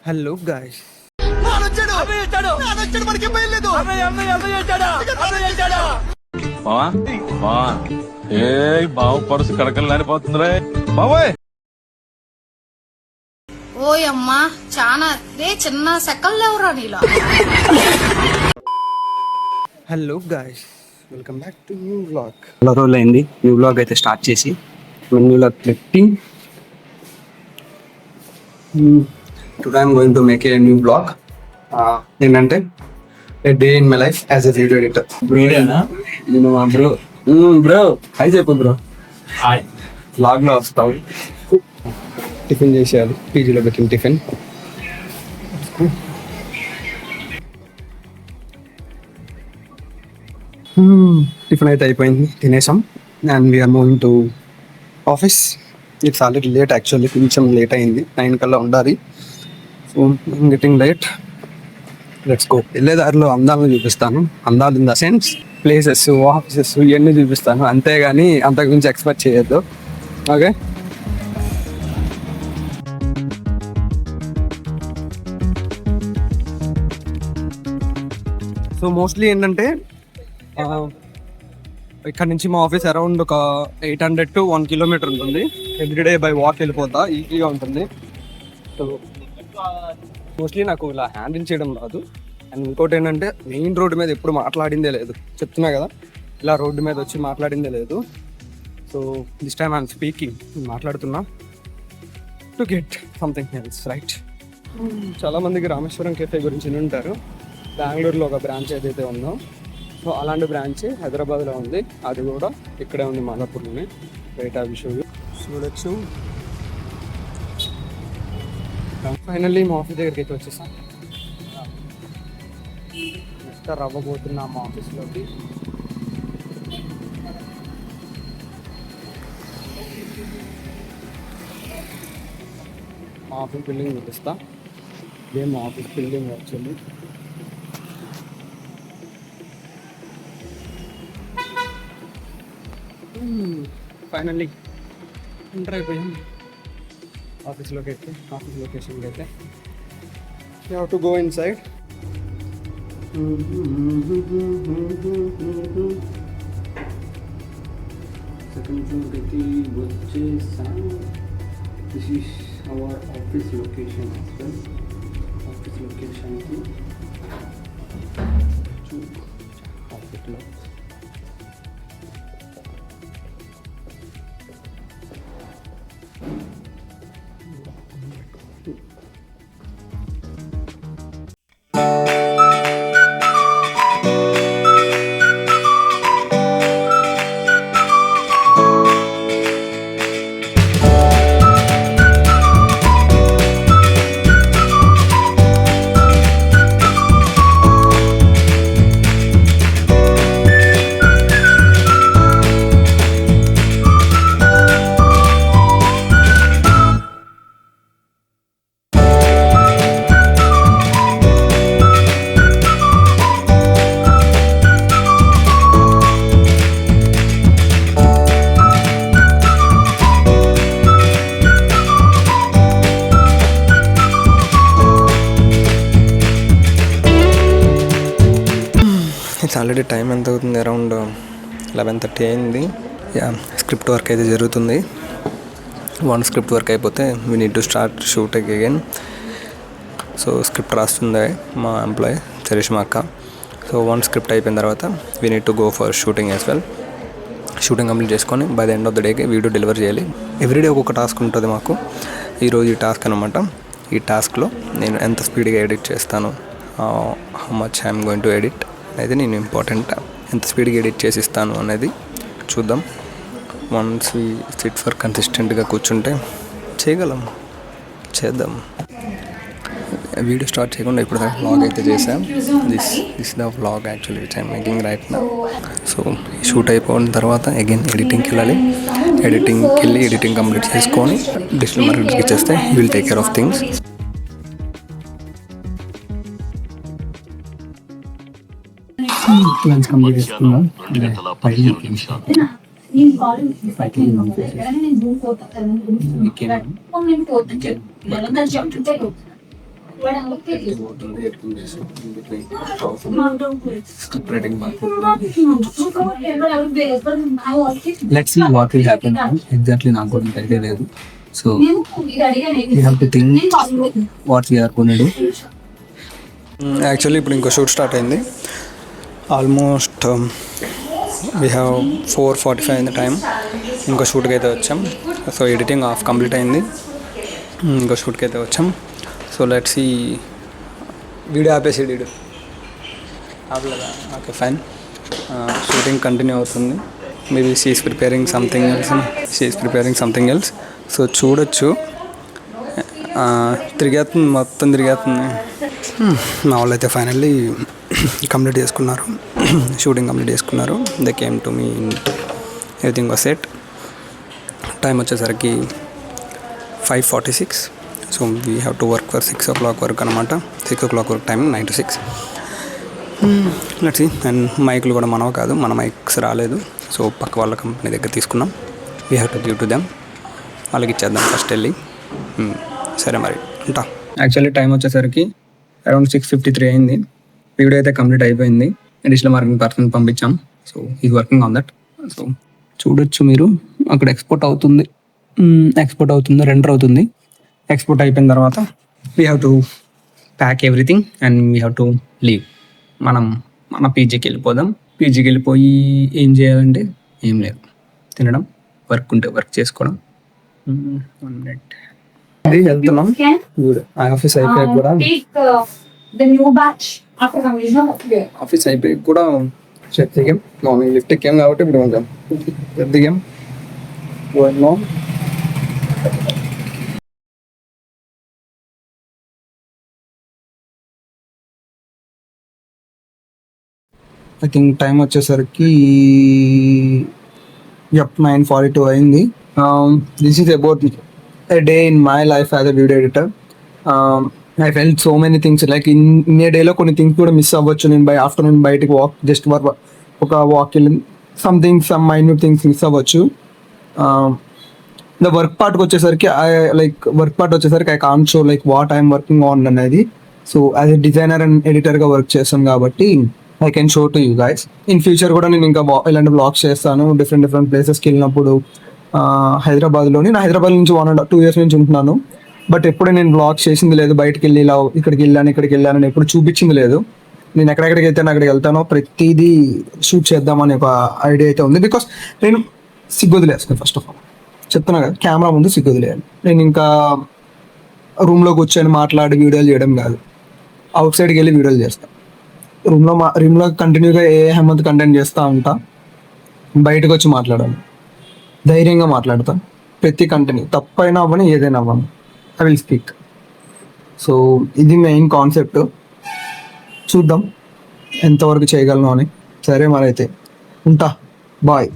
Hello guys, బావా బావా ఏ బావ పరుసు కడకలు నానిపోతుందిరే బావోయ్. ఓయమ్మా చానా రే చిన్న సెకల్ లేవురా నీలో. Hello guys, welcome back to new vlog. చాలా రోజులు అయింది న్యూ బ్లాగ్ అయితే స్టార్ట్ చేసి. న్యూ బ్లాగ్ పెట్టి today I'm going to make a new blog. ఏంటంటే a day in my life as a video editor. నేను మా బ్రో బ్రో హై చెప్పు బ్రో. హాయ్. బ్లాగ్లో వస్తావు. టిఫిన్ చేసేయాలి, పీజీలో పెట్టిన టిఫిన్. టిఫిన్ అయితే అయిపోయింది, తినేసాం. And we're moving to office. It's already late, actually కొంచెం లేట్ అయింది. 9 కల్లా ఉండాలి. So getting late. Let's go. వెళ్ళే దారిలో అందాలను చూపిస్తాను. అందాలు in the sense places, offices ఇవన్నీ చూపిస్తాను, అంతేగాని అంతకు మించి ఎక్స్పెక్ట్ చేయొద్దు. ఓకే. సో మోస్ట్లీ ఏంటంటే ఇక్కడ నుంచి మా ఆఫీస్ అరౌండ్ ఒక 800 to 1 kilometer ఉంటుంది. ఎవ్రీడే బై వాక్ వెళ్ళిపోతా, ఈజీగా ఉంటుంది. సో మోస్ట్లీ నాకు ఇలా హ్యాండిల్ చేయడం రాదు. అండ్ ఇంకోటి ఏంటంటే మెయిన్ రోడ్డు మీద ఎప్పుడు మాట్లాడిందే లేదు, చెప్తున్నా కదా, ఇలా రోడ్డు మీద వచ్చి మాట్లాడిందే లేదు. So this time I'm speaking, మాట్లాడుతున్నా to get something else, right. చాలామందికి రామేశ్వరం కెఫే గురించి వినుంటారు. బెంగళూరులో ఒక బ్రాంచ్ ఏదైతే ఉందో, సో అలాంటి బ్రాంచ్ హైదరాబాద్లో ఉంది. అది కూడా ఇక్కడే ఉంది, మాదాపూర్లోనే. బయట విషయం చూడొచ్చు. ఫైనల్లీ మా ఆఫీస్ దగ్గరికి అయితే వచ్చేసాం. ఎంటర్ అవ్వబోతున్నాం మా ఆఫీస్లోకి. మా ఆఫీస్ బిల్డింగ్ చూపిస్తా. ఇదే మా office building actually. Finally enter అయిపోయాం ఆఫీస్లోకి అయితే, ఆఫీస్ లొకేషన్కి అయితే. You have to go in side. Second ఫ్లోర్కి అయితే వచ్చేసాం. This is our office location as well. Office లొకేషన్కి ఆఫీస్లో ఆల్రెడీ టైం ఎంత అవుతుంది, అరౌండ్ 11:30 అయింది. స్క్రిప్ట్ వర్క్ అయితే జరుగుతుంది. వన్ స్క్రిప్ట్ వర్క్ అయిపోతే we need to start shooting again. So script రాస్తుంది మా ఎంప్లాయీ చరిష్మా అక్క. సో వన్ స్క్రిప్ట్ అయిపోయిన తర్వాత we need to go for shooting as well. Shooting complete చేసుకొని by the end of the డేకి వీడియో డెలివర్ చేయాలి. Everyday ఒక్కొక్క టాస్క్ ఉంటుంది మాకు. ఈరోజు ఈ టాస్క్ అనమాట. ఈ టాస్క్లో నేను ఎంత స్పీడ్గా ఎడిట్ చేస్తాను, how much I'm going to edit అనేది నేను ఇంపార్టెంట్. ఎంత స్పీడ్గా ఎడిట్ చేసి ఇస్తాను అనేది చూద్దాం. వన్స్ వీ సిట్ ఫర్ కన్సిస్టెంట్గా కూర్చుంటే చేయగలం, చేద్దాం. వీడియో స్టార్ట్ చేయకుండా ఇప్పుడు వ్లాగ్ అయితే చేసాం. This the vlog actually which I'm making right now. So shoot అయిపోయిన తర్వాత అగైన్ ఎడిటింగ్కి వెళ్ళాలి. ఎడిటింగ్కి వెళ్ళి ఎడిటింగ్ కంప్లీట్ చేసుకొని డిజిటల్ మార్కెటర్కి ఇచ్చేస్తే he will take care of things. Complete చేసుకున్నాం. Let's see what will happen. Exactly నాకు కూడా ఐడియా లేదు. So we have to think what we're gonna do. Actually ఇప్పుడు ఇంకో షూట్ స్టార్ట్ అయింది. Almost we have 4:45 in the time. ఇంకో షూట్కి అయితే వచ్చాం. సో ఎడిటింగ్ హాఫ్ కంప్లీట్ అయింది. ఇంకో షూట్కి అయితే వచ్చాం. So let's see. వీడియో ఆపేసి డీడు ఆపలేదా? Okay fine. షూటింగ్ కంటిన్యూ అవుతుంది. Maybe she's preparing something else. So చూడొచ్చు, తిరిగేస్తుంది, మొత్తం తిరిగేస్తుంది. మా వాళ్ళు అయితే ఫైనల్లీ కంప్లీట్ చేసుకున్నారు, షూటింగ్ కంప్లీట్ చేసుకున్నారు. They came to me, everything was set. Time వచ్చేసరికి 5:46. So we have to work for 6 o'clock వరకు అనమాట. 6 o'clock వరకు టైం, 9 to 6. Let's see. అండ్ మైకులు కూడా మనవ కాదు, మన మైక్స్ రాలేదు. సో పక్క వాళ్ళ కంపెనీ దగ్గర తీసుకున్నాం. We have to give to them. వాళ్ళకి ఇచ్చేద్దాం ఫస్ట్ వెళ్ళి. సరే మరి ఉంటా. యాక్చువల్లీ టైం వచ్చేసరికి అరౌండ్ 6:53 అయింది. వీడియో అయితే కంప్లీట్ అయిపోయింది. డిజిటల్ మార్కెటింగ్ పర్సన్ పంపించాం. So is working on that. So చూడొచ్చు మీరు, అక్కడ ఎక్స్పోర్ట్ అవుతుంది, రెండర్ అవుతుంది. ఎక్స్పోర్ట్ అయిపోయిన తర్వాత we have to pack everything and we have to leave. మనం మన పీజీకి వెళ్ళిపోదాం. పీజీకి వెళ్ళిపోయి ఏం చేయాలంటే ఏం లేదు, తినడం, వర్క్ ఉంటే వర్క్ చేసుకోవడం. 1 minute. ఇది వెళ్తున్నాం. ఆఫీస్ అయిపోయాక కూడా ఆఫీస్ అయిపోయి కూడా చెక్ దిగాం. మార్నింగ్ లిఫ్ట్ ఎక్కాం కాబట్టి ఇప్పుడు కొంచెం దిగాం. ఐ థింక్ టైం వచ్చేసరికి 9:42 అయింది. This is about a day in my life as a video editor. I felt so many things, like in a day లో కొన్ని థింగ్స్ కూడా మిస్ అవ్వచ్చు. నేను ఆఫ్టర్నూన్ బయటకు జస్ట్ ఒక వాక్ వెళ్ళి సమ్ మైన్యూట్ థింగ్స్ మిస్ అవ్వచ్చు. ద వర్క్ పార్ట్ వచ్చేసరికి I can't show like what I'm working on అనేది. So as a designer and ఎడిటర్గా వర్క్ చేస్తాను కాబట్టి I can show to you guys. In future కూడా నేను ఇంకా ఇలాంటి బ్లాగ్స్ చేస్తాను. డిఫరెంట్ ప్లేసెస్కి వెళ్ళినప్పుడు హైదరాబాద్లోని, నా హైదరాబాద్ నుంచి 1.5-2 years నుంచి ఉంటున్నాను. బట్ ఎప్పుడే నేను బ్లాగ్స్ చేసింది లేదు. బయటకు వెళ్ళి ఇలా ఇక్కడికి వెళ్ళాను అని ఎప్పుడు చూపించింది లేదు. నేను ఎక్కడెక్కడికి వెళ్తాను అక్కడికి వెళ్తానో ప్రతిదీ షూట్ చేద్దామని ఒక ఐడియా అయితే ఉంది. బికాస్ నేను సిగ్గొదిలేస్తాను. ఫస్ట్ ఆఫ్ ఆల్ చెప్తున్నా కదా, కెమెరా ముందు సిగ్గొదిలేయాలి. నేను ఇంకా రూమ్లో కూర్చొని మాట్లాడి వీడియోలు చేయడం కాదు, అవుట్ సైడ్కి వెళ్ళి వీడియోలు చేస్తాను. రూమ్లో కంటిన్యూగా హేమంత్ కంటెంట్ చేస్తూ ఉంటా. బయటకు వచ్చి మాట్లాడాలి, ధైర్యంగా మాట్లాడతాను. ప్రతి కంటెంట్ తప్పైనా అవ్వని, ఏదైనా అవ్వను, ఐ విల్ స్పీక్. సో ఇది మెయిన్ కాన్సెప్ట్. చూద్దాం ఎంతవరకు చేయగలను అని. సరే మరి అయితే ఉంటా, బాయ్.